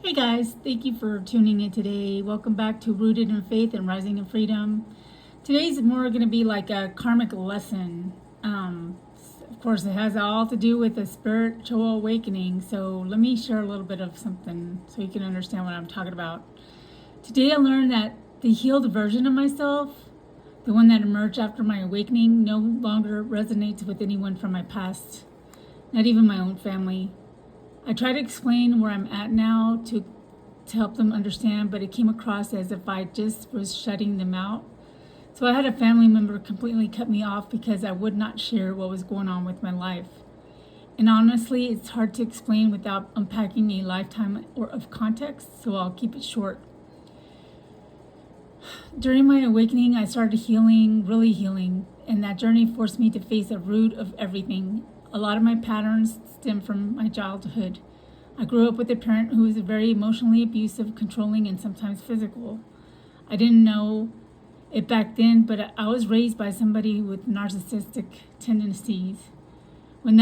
Hey guys, thank you for tuning in today. Welcome back to Rooted in Faith and Rising in Freedom. Today's more going to be like a karmic lesson. Of course, it has all to do with a spiritual awakening. So let me share a little bit of something so you can understand what I'm talking about. Today I learned that the healed version of myself, the one that emerged after my awakening, no longer resonates with anyone from my past, not even my own family. I try to explain where I'm at now to help them understand, but it came across as if I just was shutting them out. So I had a family member completely cut me off because I would not share what was going on with my life. And honestly, it's hard to explain without unpacking a lifetime of context, so I'll keep it short. During my awakening, I started healing, really healing, and that journey forced me to face the root of everything. A lot of my patterns stem from my childhood. I grew up with a parent who was very emotionally abusive, controlling, and sometimes physical. I didn't know it back then, but I was raised by somebody with narcissistic tendencies. When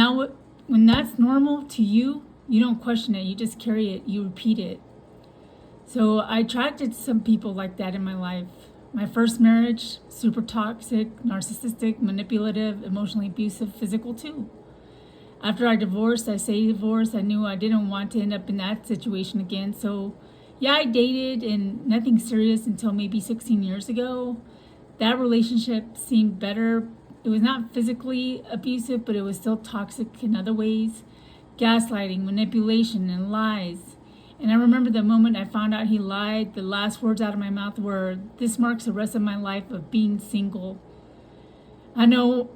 that's normal to you, you don't question it, you just carry it, you repeat it. So I attracted some people like that in my life. My first marriage, super toxic, narcissistic, manipulative, emotionally abusive, physical too. After I divorced, I knew I didn't want to end up in that situation again. So yeah, I dated and nothing serious until maybe 16 years ago. That relationship seemed better. It was not physically abusive, but it was still toxic in other ways. Gaslighting, manipulation, and lies. And I remember the moment I found out he lied, the last words out of my mouth were, "This marks the rest of my life of being single." I no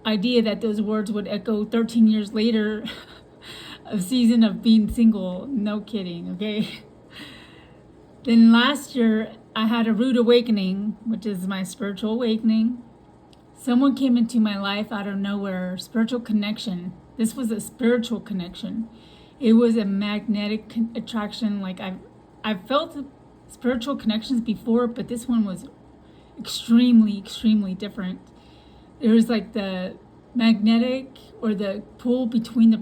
idea that those words would echo 13 years later, a season of being single. No kidding, okay? Then last year, I had a rude awakening, which is my spiritual awakening. Someone came into my life out of nowhere, spiritual connection. This was a spiritual connection. It was a magnetic attraction. Like I've felt spiritual connections before, but this one was extremely, extremely different. There was like the magnetic or the pull between the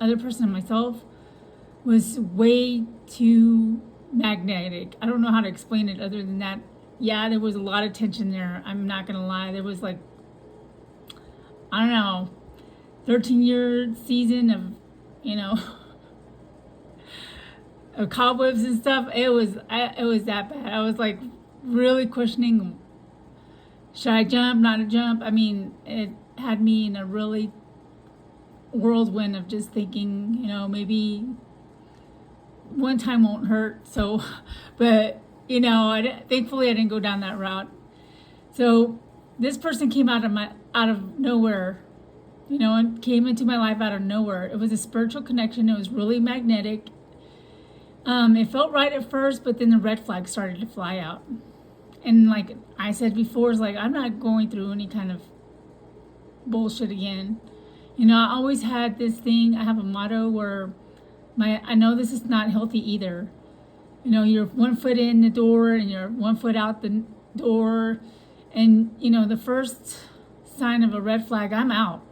other person and myself was way too magnetic. I don't know how to explain it other than that. Yeah, there was a lot of tension there. I'm not going to lie. There was like, I don't know, 13-year season of, of cobwebs and stuff. It was that bad. I was like really questioning, should I jump, not a jump? I mean, it had me in a really whirlwind of just thinking, maybe one time won't hurt. So, but, thankfully I didn't go down that route. So this person came out of nowhere, and came into my life out of nowhere. It was a spiritual connection. It was really magnetic. It felt right at first, but then the red flags started to fly out. And like I said before, it's like, I'm not going through any kind of bullshit again. I always had this thing. I have a motto where I know this is not healthy either. You're 1 foot in the door and you're 1 foot out the door. And, the first sign of a red flag, I'm out.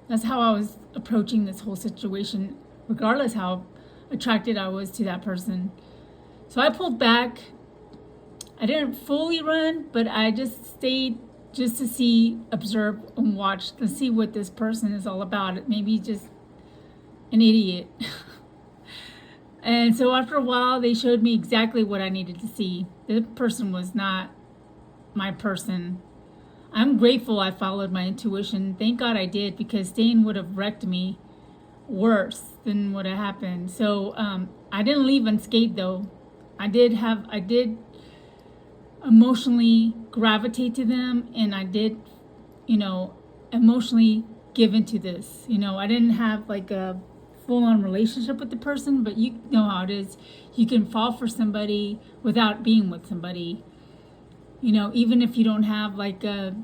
That's how I was approaching this whole situation, regardless how attracted I was to that person. So I pulled back. I didn't fully run, but I just stayed just to see, observe, and watch to see what this person is all about. Maybe just an idiot. And so after a while, they showed me exactly what I needed to see. The person was not my person. I'm grateful I followed my intuition. Thank God I did, because staying would have wrecked me worse than what had happened. So I didn't leave unscathed though. I did emotionally gravitate to them, and I did, emotionally give into this. I didn't have like a full-on relationship with the person, but you know how it is. You can fall for somebody without being with somebody. Even if you don't have like a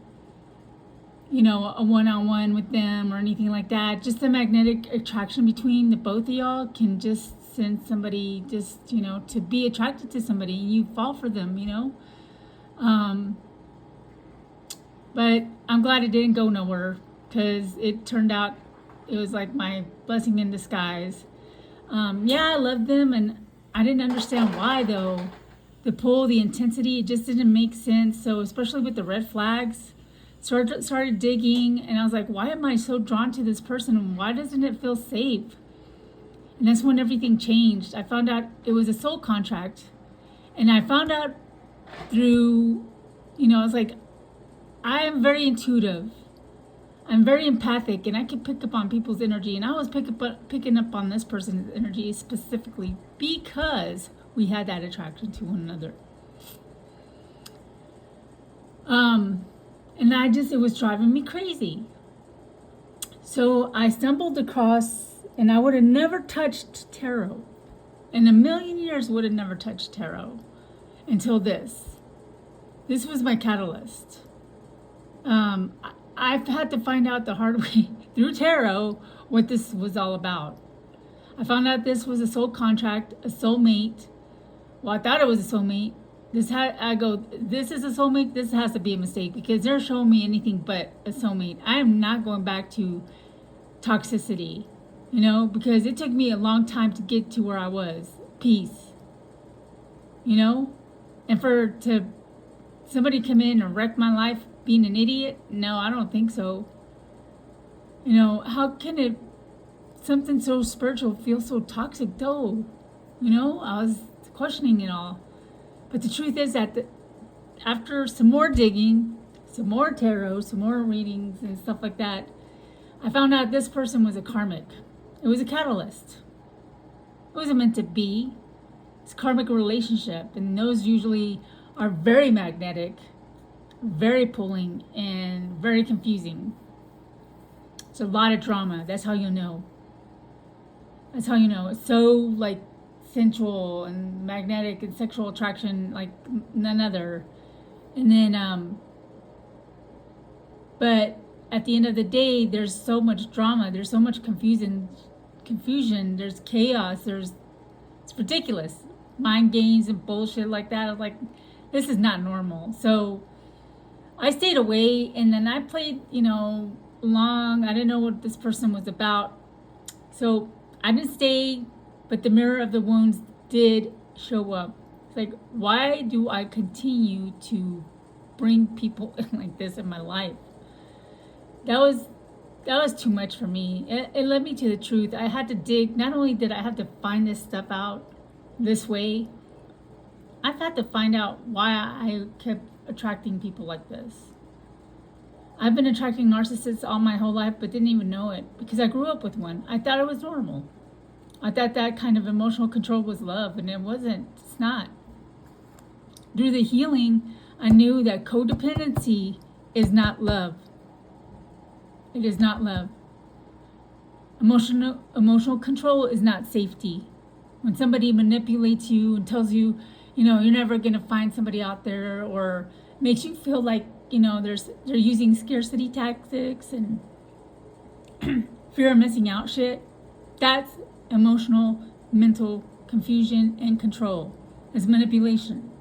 one-on-one with them or anything like that, just the magnetic attraction between the both of y'all can just send somebody just, to be attracted to somebody, and you fall for them, But I'm glad it didn't go nowhere, because it turned out it was like my blessing in disguise. Yeah, I loved them, and I didn't understand why though. The pull, the intensity, it just didn't make sense. So especially with the red flags, started digging, and I was like, why am I so drawn to this person? Why doesn't it feel safe? And that's when everything changed. I found out it was a soul contract, and I found out through, I was like, I am very intuitive. I'm very empathic, and I can pick up on people's energy. And I was picking up on this person's energy specifically because we had that attraction to one another. And it was driving me crazy. So I stumbled across, and I would have never touched tarot. In a million years, would have never touched tarot until this. This was my catalyst. I've had to find out the hard way through tarot what this was all about. I found out this was a soul contract, a soulmate. Well, I thought it was a soulmate. This is a soulmate. This has to be a mistake because they're showing me anything but a soulmate. I am not going back to toxicity, because it took me a long time to get to where I was. Peace, and to somebody come in and wreck my life being an idiot? No, I don't think so. How can something so spiritual feel so toxic though? I was questioning it all. But the truth is that after some more digging, some more tarot, some more readings and stuff like that, I found out this person was a karmic. It was a catalyst. It wasn't meant to be. It's a karmic relationship, and those usually are very magnetic, very pulling, and very confusing. It's a lot of drama. That's how you know. That's how you know. It's so sensual and magnetic and sexual attraction like none other. And then, but at the end of the day, there's so much drama. There's so much confusion. There's chaos. It's ridiculous. Mind games and bullshit like that. I was like, this is not normal. So I stayed away, and then I played, along. I didn't know what this person was about. So I didn't stay, but the mirror of the wounds did show up. It's like, why do I continue to bring people like this in my life? That was too much for me. It led me to the truth. I had to dig. Not only did I have to find this stuff out this way, I've had to find out why I kept attracting people like this. I've been attracting narcissists all my whole life, but didn't even know it because I grew up with one. I thought it was normal. I thought that kind of emotional control was love, and it wasn't. It's not. Through the healing, I knew that codependency is not love. It is not love. Emotional control is not safety. When somebody manipulates you and tells you, you're never going to find somebody out there, or makes you feel like, they're using scarcity tactics and fear of missing out shit, that's emotional, mental confusion and control. It's manipulation.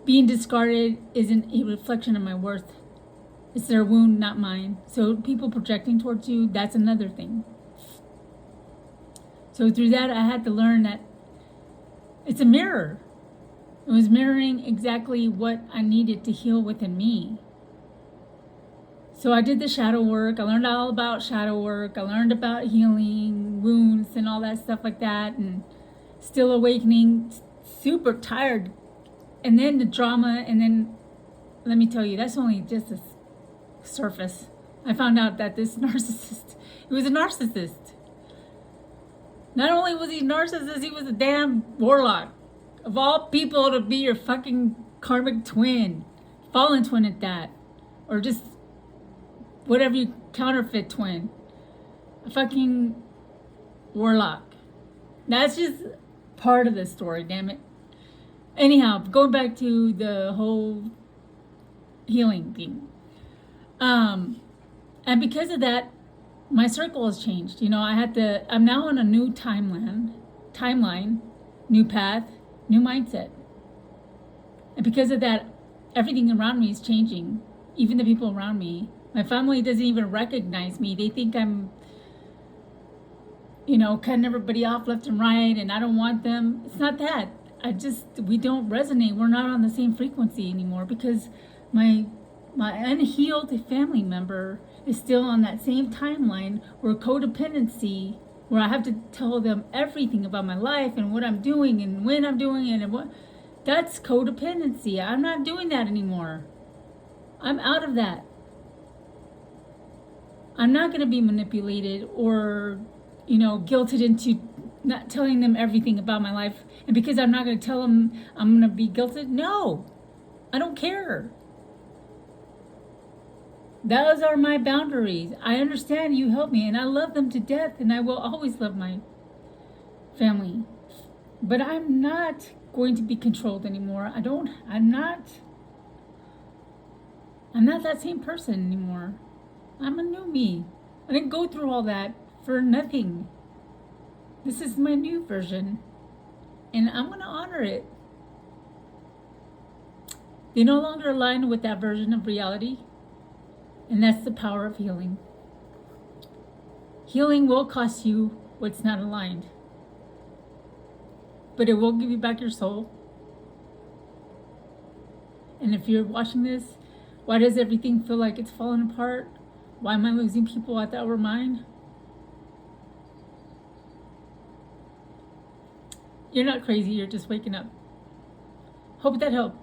Being discarded isn't a reflection of my worth. It's their wound, not mine. So people projecting towards you, that's another thing. So through that, I had to learn that it's a mirror. It was mirroring exactly what I needed to heal within me. So I did the shadow work. I learned all about shadow work. I learned about healing wounds and all that stuff like that. And still awakening, super tired. And then the drama. And then, let me tell you, that's only just a surface. I found out that this narcissist, he was a narcissist. Not only was he a narcissist, he was a damn warlock. Of all people to be your fucking karmic twin, fallen twin at that, or just whatever you counterfeit twin, a fucking warlock. That's just part of the story, damn it. Anyhow, going back to the whole healing thing. And because of that, my circle has changed. I'm now on a new timeline, new path, new mindset. And because of that, everything around me is changing. Even the people around me. My family doesn't even recognize me. They think I'm cutting everybody off left and right, and I don't want them. It's not that. We don't resonate. We're not on the same frequency anymore because my unhealed family member is still on that same timeline where codependency, where I have to tell them everything about my life and what I'm doing and when I'm doing it and what. That's codependency. I'm not doing that anymore. I'm out of that. I'm not going to be manipulated or, guilted into not telling them everything about my life. And because I'm not going to tell them, I'm going to be guilted. No, I don't care. Those are my boundaries. I understand you help me and I love them to death and I will always love my family. But I'm not going to be controlled anymore. I'm not that same person anymore. I'm a new me. I didn't go through all that for nothing. This is my new version and I'm going to honor it. They no longer align with that version of reality. And that's the power of healing. Healing will cost you what's not aligned. But it will give you back your soul. And if you're watching this, why does everything feel like it's falling apart? Why am I losing people I thought were mine? You're not crazy, you're just waking up. Hope that helped.